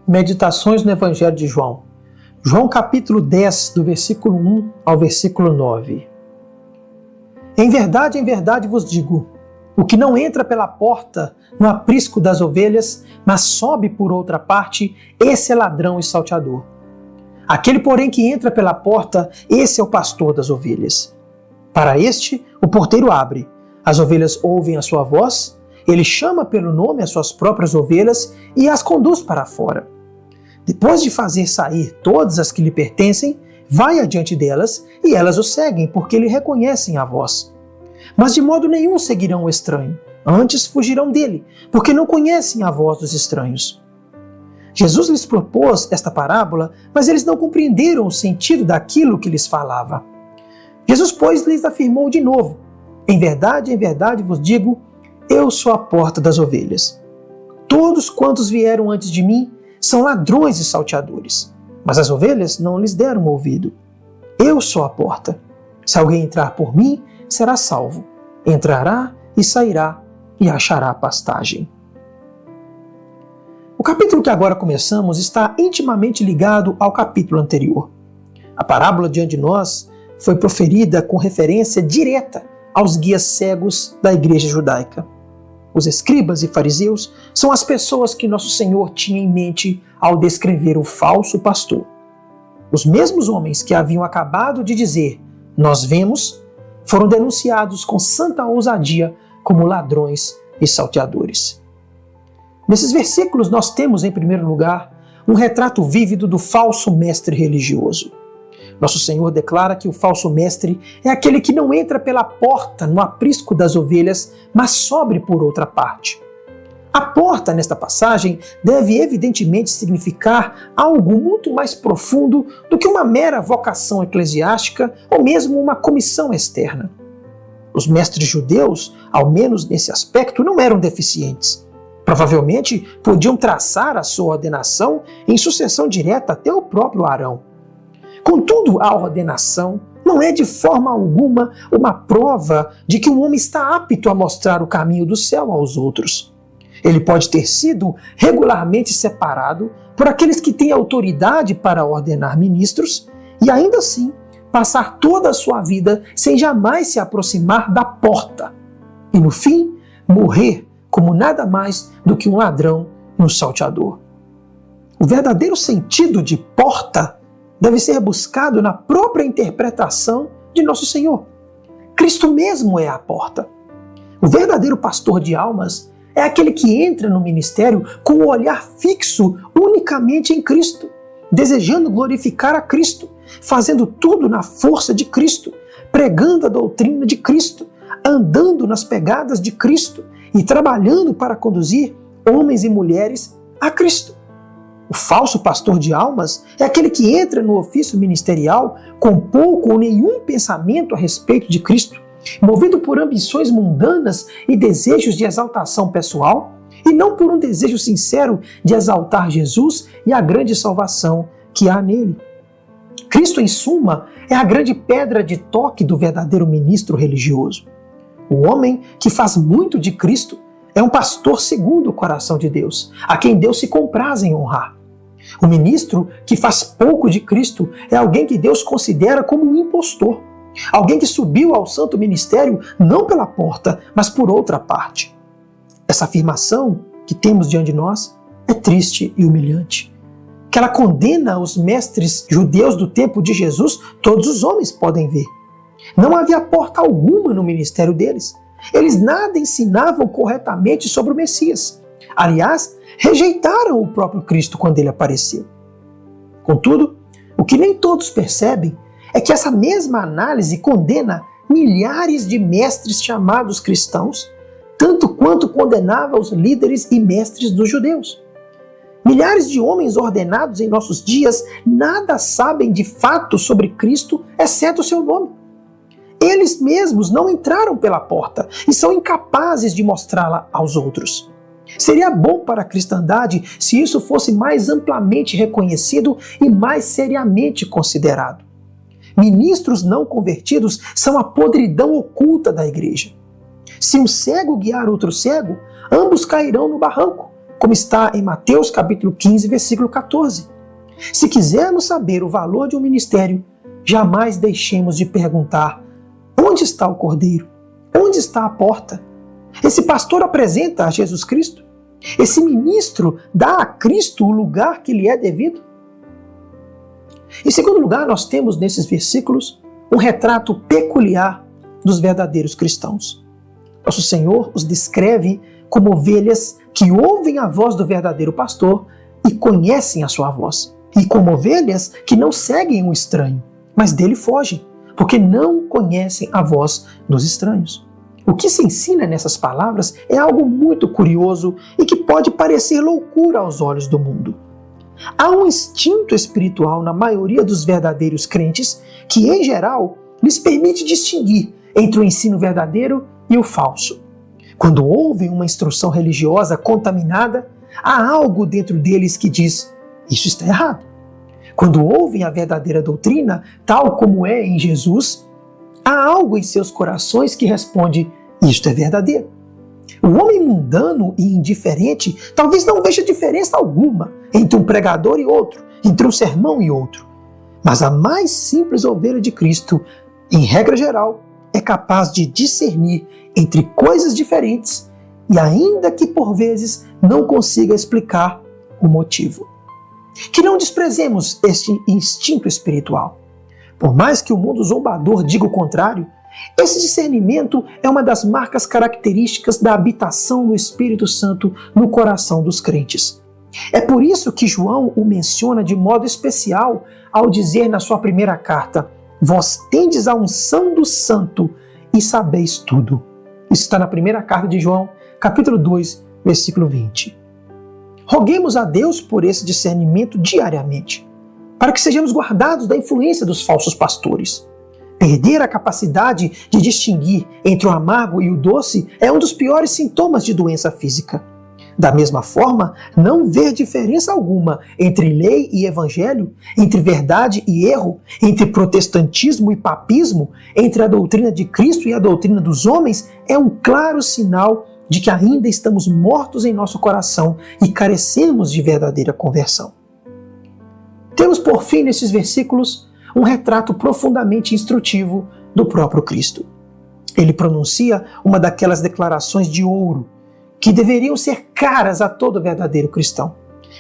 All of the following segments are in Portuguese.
Meditações no Evangelho de João. João capítulo 10, do versículo 1 ao versículo 9. Em verdade vos digo, o que não entra pela porta no aprisco das ovelhas, mas sobe por outra parte, esse é ladrão e salteador. Aquele, porém, que entra pela porta, esse é o pastor das ovelhas. Para este, o porteiro abre, as ovelhas ouvem a sua voz, ele chama pelo nome as suas próprias ovelhas e as conduz para fora. Depois de fazer sair todas as que lhe pertencem, vai adiante delas e elas o seguem, porque lhe reconhecem a voz. Mas de modo nenhum seguirão o estranho, antes fugirão dele, porque não conhecem a voz dos estranhos. Jesus lhes propôs esta parábola, mas eles não compreenderam o sentido daquilo que lhes falava. Jesus, pois, lhes afirmou de novo, em verdade vos digo, eu sou a porta das ovelhas. Todos quantos vieram antes de mim são ladrões e salteadores, mas as ovelhas não lhes deram ouvido. Eu sou a porta. Se alguém entrar por mim, será salvo. Entrará e sairá e achará pastagem. O capítulo que agora começamos está intimamente ligado ao capítulo anterior. A parábola diante de nós foi proferida com referência direta aos guias cegos da igreja judaica. Os escribas e fariseus são as pessoas que nosso Senhor tinha em mente ao descrever o falso pastor. Os mesmos homens que haviam acabado de dizer, nós vemos, foram denunciados com santa ousadia como ladrões e salteadores. Nesses versículos nós temos, em primeiro lugar, um retrato vívido do falso mestre religioso. Nosso Senhor declara que o falso mestre é aquele que não entra pela porta no aprisco das ovelhas, mas sobe por outra parte. A porta, nesta passagem, deve evidentemente significar algo muito mais profundo do que uma mera vocação eclesiástica ou mesmo uma comissão externa. Os mestres judeus, ao menos nesse aspecto, não eram deficientes. Provavelmente podiam traçar a sua ordenação em sucessão direta até o próprio Arão. Contudo, a ordenação não é de forma alguma uma prova de que um homem está apto a mostrar o caminho do céu aos outros. Ele pode ter sido regularmente separado por aqueles que têm autoridade para ordenar ministros e ainda assim passar toda a sua vida sem jamais se aproximar da porta e no fim morrer como nada mais do que um ladrão e um salteador. O verdadeiro sentido de porta deve ser buscado na própria interpretação de Nosso Senhor. Cristo mesmo é a porta. O verdadeiro pastor de almas é aquele que entra no ministério com o olhar fixo unicamente em Cristo, desejando glorificar a Cristo, fazendo tudo na força de Cristo, pregando a doutrina de Cristo, andando nas pegadas de Cristo e trabalhando para conduzir homens e mulheres a Cristo. O falso pastor de almas é aquele que entra no ofício ministerial com pouco ou nenhum pensamento a respeito de Cristo, movido por ambições mundanas e desejos de exaltação pessoal, e não por um desejo sincero de exaltar Jesus e a grande salvação que há nele. Cristo, em suma, é a grande pedra de toque do verdadeiro ministro religioso. O homem que faz muito de Cristo é um pastor segundo o coração de Deus, a quem Deus se compraz em honrar. O ministro que faz pouco de Cristo é alguém que Deus considera como um impostor, alguém que subiu ao santo ministério não pela porta, mas por outra parte. Essa afirmação que temos diante de nós é triste e humilhante. Que ela condena os mestres judeus do tempo de Jesus, todos os homens podem ver. Não havia porta alguma no ministério deles. Eles nada ensinavam corretamente sobre o Messias. Aliás, rejeitaram o próprio Cristo quando ele apareceu. Contudo, o que nem todos percebem é que essa mesma análise condena milhares de mestres chamados cristãos, tanto quanto condenava os líderes e mestres dos judeus. Milhares de homens ordenados em nossos dias nada sabem de fato sobre Cristo, exceto o seu nome. Eles mesmos não entraram pela porta e são incapazes de mostrá-la aos outros. Seria bom para a cristandade se isso fosse mais amplamente reconhecido e mais seriamente considerado. Ministros não convertidos são a podridão oculta da igreja. Se um cego guiar outro cego, ambos cairão no barranco, como está em Mateus capítulo 15, versículo 14. Se quisermos saber o valor de um ministério, jamais deixemos de perguntar: onde está o cordeiro? Onde está a porta? Esse pastor apresenta a Jesus Cristo? Esse ministro dá a Cristo o lugar que lhe é devido? Em segundo lugar, nós temos nesses versículos um retrato peculiar dos verdadeiros cristãos. Nosso Senhor os descreve como ovelhas que ouvem a voz do verdadeiro pastor e conhecem a sua voz. E como ovelhas que não seguem o estranho, mas dele fogem, porque não conhecem a voz dos estranhos. O que se ensina nessas palavras é algo muito curioso e que pode parecer loucura aos olhos do mundo. Há um instinto espiritual na maioria dos verdadeiros crentes que, em geral, lhes permite distinguir entre o ensino verdadeiro e o falso. Quando ouvem uma instrução religiosa contaminada, há algo dentro deles que diz: isso está errado. Quando ouvem a verdadeira doutrina, tal como é em Jesus, há algo em seus corações que responde: isto é verdadeiro. O homem mundano e indiferente talvez não veja diferença alguma entre um pregador e outro, entre um sermão e outro. Mas a mais simples ovelha de Cristo, em regra geral, é capaz de discernir entre coisas diferentes e ainda que por vezes não consiga explicar o motivo. Que não desprezemos este instinto espiritual. Por mais que o mundo zombador diga o contrário, esse discernimento é uma das marcas características da habitação do Espírito Santo no coração dos crentes. É por isso que João o menciona de modo especial ao dizer na sua primeira carta: vós tendes a unção do Santo e sabeis tudo. Isso está na primeira carta de João, capítulo 2, versículo 20. Roguemos a Deus por esse discernimento diariamente, para que sejamos guardados da influência dos falsos pastores. Perder a capacidade de distinguir entre o amargo e o doce é um dos piores sintomas de doença física. Da mesma forma, não ver diferença alguma entre lei e evangelho, entre verdade e erro, entre protestantismo e papismo, entre a doutrina de Cristo e a doutrina dos homens, é um claro sinal de que ainda estamos mortos em nosso coração e carecemos de verdadeira conversão. Temos, por fim, nesses versículos, um retrato profundamente instrutivo do próprio Cristo. Ele pronuncia uma daquelas declarações de ouro que deveriam ser caras a todo verdadeiro cristão.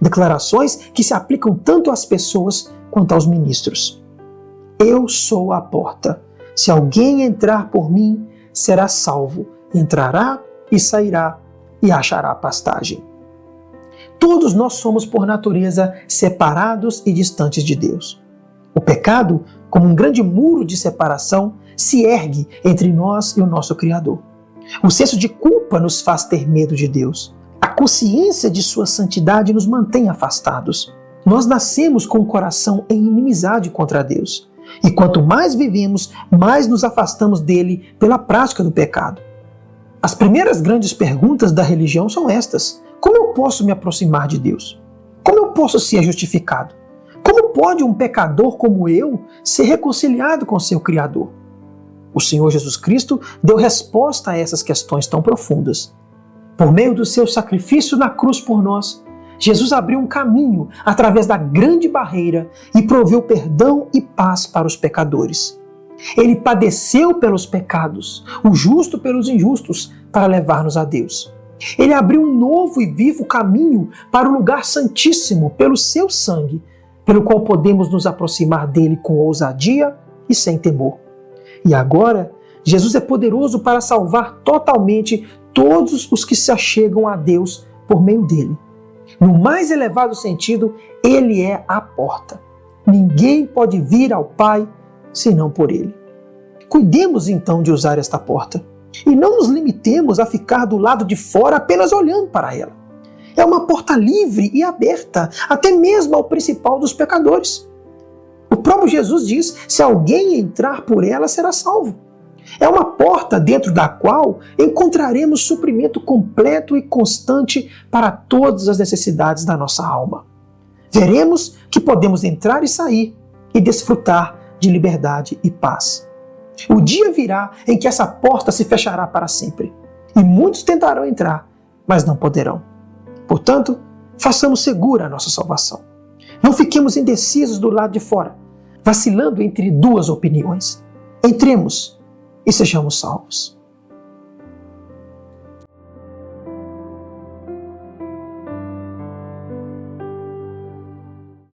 Declarações que se aplicam tanto às pessoas quanto aos ministros. Eu sou a porta. Se alguém entrar por mim, será salvo. Entrará e sairá e achará pastagem. Todos nós somos, por natureza, separados e distantes de Deus. O pecado, como um grande muro de separação, se ergue entre nós e o nosso Criador. O senso de culpa nos faz ter medo de Deus. A consciência de sua santidade nos mantém afastados. Nós nascemos com o coração em inimizade contra Deus. E quanto mais vivemos, mais nos afastamos dele pela prática do pecado. As primeiras grandes perguntas da religião são estas: como eu posso me aproximar de Deus? Como eu posso ser justificado? Como pode um pecador como eu ser reconciliado com seu Criador? O Senhor Jesus Cristo deu resposta a essas questões tão profundas. Por meio do seu sacrifício na cruz por nós, Jesus abriu um caminho através da grande barreira e proveu perdão e paz para os pecadores. Ele padeceu pelos pecados, o justo pelos injustos, para levar-nos a Deus. Ele abriu um novo e vivo caminho para o lugar santíssimo pelo seu sangue, pelo qual podemos nos aproximar dele com ousadia e sem temor. E agora, Jesus é poderoso para salvar totalmente todos os que se achegam a Deus por meio dele. No mais elevado sentido, ele é a porta. Ninguém pode vir ao Pai senão por ele. Cuidemos então de usar esta porta e não nos limitemos a ficar do lado de fora apenas olhando para ela. É uma porta livre e aberta, até mesmo ao principal dos pecadores. O próprio Jesus diz: se alguém entrar por ela, será salvo. É uma porta dentro da qual encontraremos suprimento completo e constante para todas as necessidades da nossa alma. Veremos que podemos entrar e sair e desfrutar de liberdade e paz. O dia virá em que essa porta se fechará para sempre, e muitos tentarão entrar, mas não poderão. Portanto, façamos segura a nossa salvação. Não fiquemos indecisos do lado de fora, vacilando entre duas opiniões. Entremos e sejamos salvos.